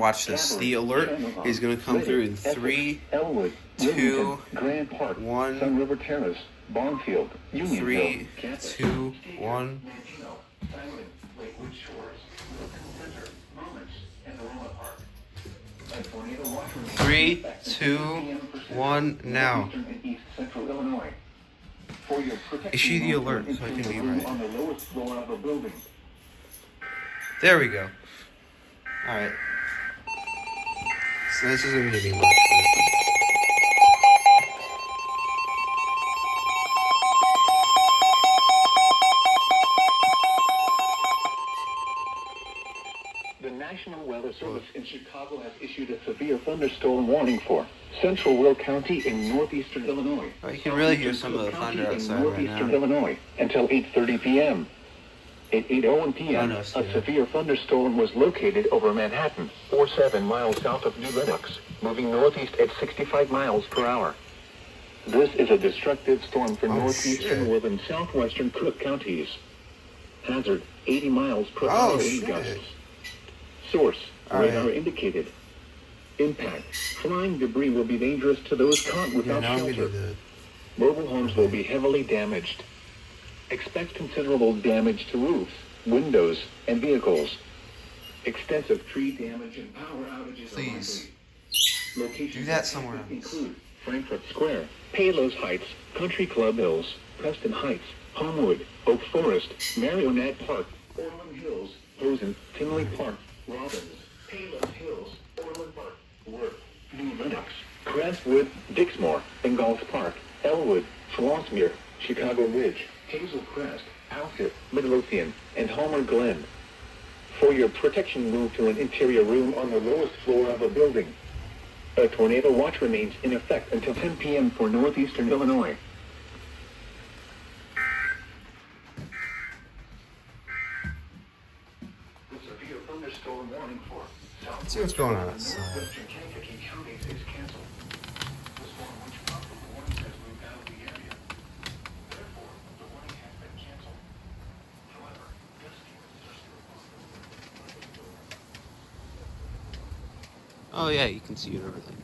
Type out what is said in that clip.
watch this. The alert is going to come through in 3, 2, 1. Sun River Terrace, Barnfield, 3, 2, 1. 3, 2, 1. Now. Issue the alert so I can be right. There we go. Alright. So this isn't going to be much. The National Weather Service in Chicago has issued a severe thunderstorm warning for central Will County in northeastern Illinois. Oh, you can really hear some of the thunder outside right now. Illinois until 8:30 p.m. At 8:01 p.m., a severe thunderstorm was located over Manhattan, or 7 miles south of New Lenox, moving northeast at 65 miles per hour. This is a destructive storm for northeastern Will and southwestern Cook counties. Hazard, 80 miles per hour wind gusts. Source, radar indicated. Impact, flying debris will be dangerous to those caught without shelter. Mobile homes will be heavily damaged. Expect considerable damage to roofs, windows, and vehicles. Extensive tree damage and power outages. Please, Locations do that somewhere else. Include Frankfurt Square, Palos Heights, Country Club Hills, Preston Heights, Homewood, Oak Forest, Marionette Park, Orland Hills, Rosen, Tinley Park, Robbins, Palos Hills, Orland Park, Worth, New Lenox, Crestwood, Dixmoor, Ingalls Park, Elwood, Flossmere, Chicago Ridge, Hazel Crest, Alcott, Midlothian, and Homer Glen. For your protection, move to an interior room on the lowest floor of a building. A tornado watch remains in effect until 10 p.m. for northeastern Illinois. The severe thunderstorm warning for Let's see what's going on outside. western Kankakee counties is canceled. The storm, which prompted the warning, has moved out of the area. Therefore, the warning has been canceled. However, rescuers are still possible. Oh yeah, you can see it and everything.